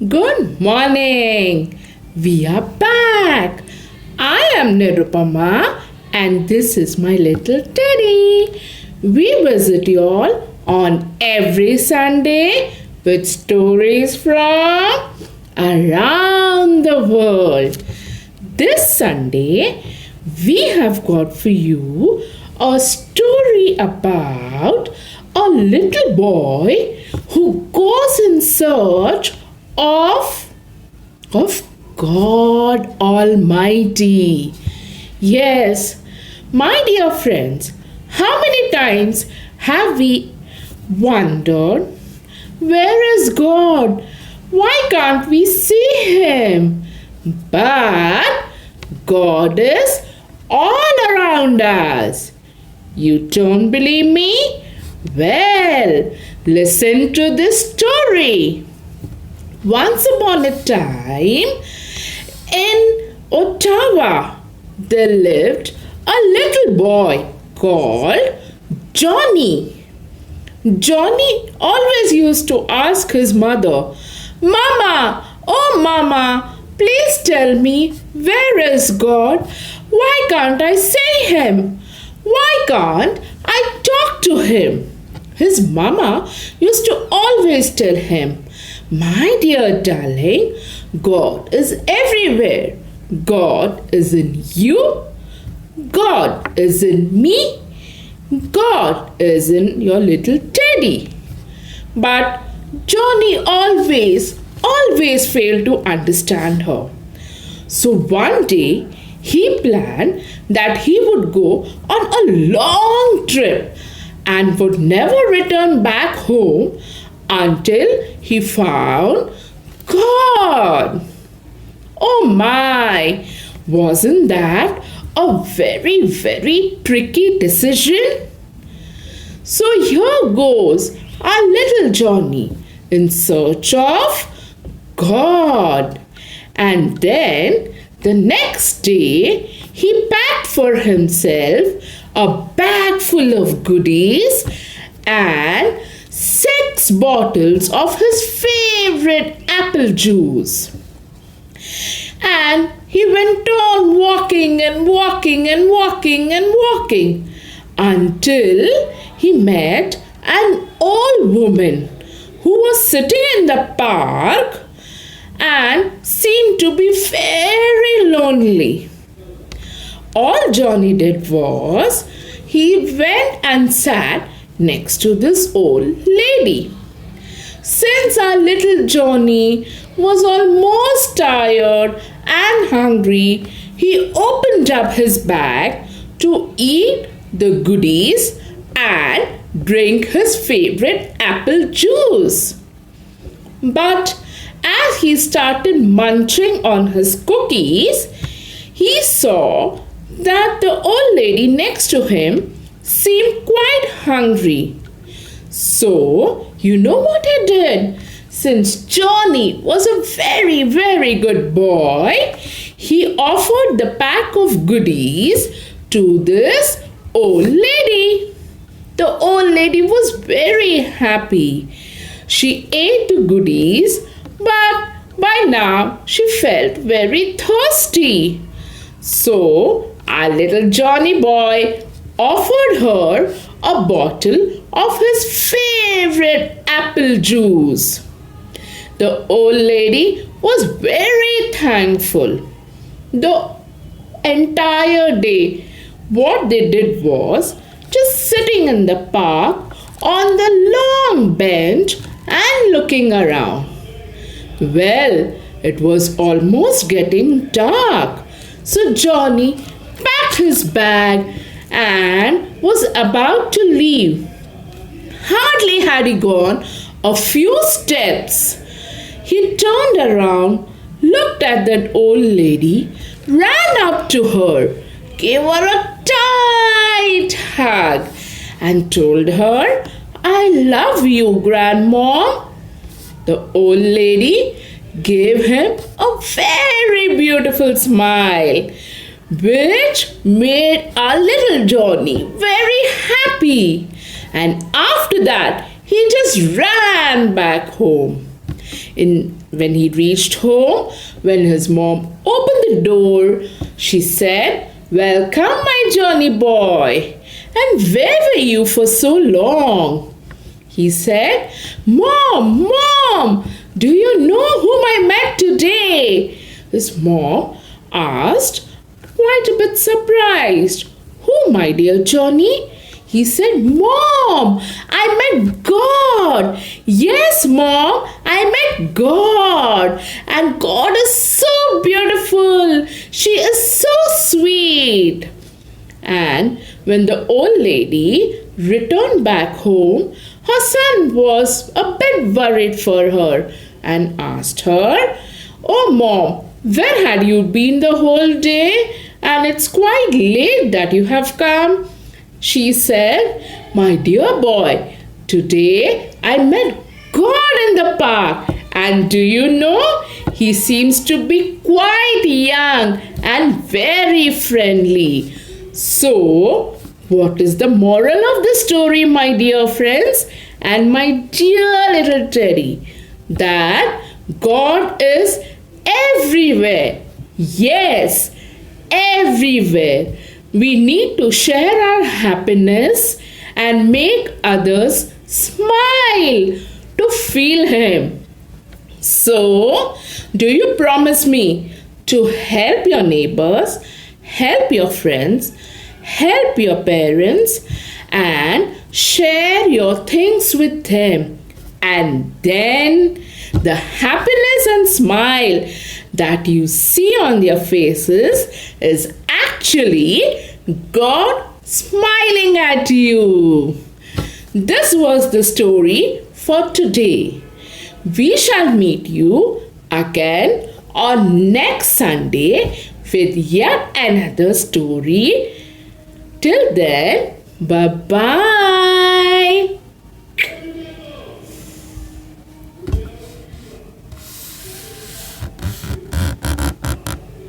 Good morning. We are back. I am Nirupama and this is my little teddy. We visit you all on every Sunday with stories from around the world. This Sunday, we have got for you a story about a little boy who goes in search of God Almighty. Yes, my dear friends, how many times have we wondered, where is God? Why can't we see Him? But God is all around us. You don't believe me? Well, listen to this story. Once upon a time, in Ottawa, there lived a little boy called Johnny. Johnny always used to ask his mother, Mama, oh Mama, please tell me, where is God? Why can't I see Him? Why can't I talk to Him? His mama used to always tell him, My dear darling, God is everywhere. God is in you. God is in me. God is in your little teddy. But Johnny always failed to understand her. So one day he planned that he would go on a long trip and would never return back home until he found God. Oh my, wasn't that a very, very tricky decision? So here goes our little Johnny in search of God. And then the next day, he packed for himself a bag full of goodies and 6 bottles of his favorite apple juice. And he went on walking and walking and walking and walking until he met an old woman who was sitting in the park and seemed to be very lonely. All Johnny did was he went and sat next to this old lady. Since our little Johnny was almost tired and hungry, he opened up his bag to eat the goodies and drink his favorite apple juice. But as he started munching on his cookies, he saw that the old lady next to him seemed quite hungry. So, you know what he did? Since Johnny was a very, very good boy, he offered the pack of goodies to this old lady. The old lady was very happy. She ate the goodies, but by now she felt very thirsty. So our little Johnny boy offered her a bottle of his favorite apple juice. The old lady was very thankful. The entire day, what they did was just sitting in the park on the long bench and looking around. Well, it was almost getting dark. So Johnny packed his bag and was about to leave. Hardly had he gone a few steps, he turned around, looked at that old lady, ran up to her, gave her a tight hug, and told her, I love you, Grandma. The old lady gave him a very beautiful smile, which made our little Johnny very happy. And after that, he just ran back home. In When he reached home, when his mom opened the door, she said, "Welcome, my Johnny boy. And where were you for so long?" He said, Mom, do you know whom I met today?" His mom asked, quite a bit surprised. "Who, my dear Johnny?" He said, "Mom, I met God. Yes, Mom, I met God. And God is so beautiful. She is so sweet." And when the old lady returned back home, her son was a bit worried for her and asked her, "Oh, Mom, where had you been the whole day? And it's quite late that you have come." She said, "My dear boy, today I met God in the park. And do you know, he seems to be quite young and very friendly." So, what is the moral of the story, my dear friends and my dear little Teddy? That God is everywhere. Yes, everywhere. We need to share our happiness and make others smile to feel Him. So, do you promise me to help your neighbors, help your friends, help your parents, and share your things with them? And then the happiness and smile that you see on their faces is actually God smiling at you. This was the story for today. We shall meet you again on next Sunday with yet another story. Till then, bye bye.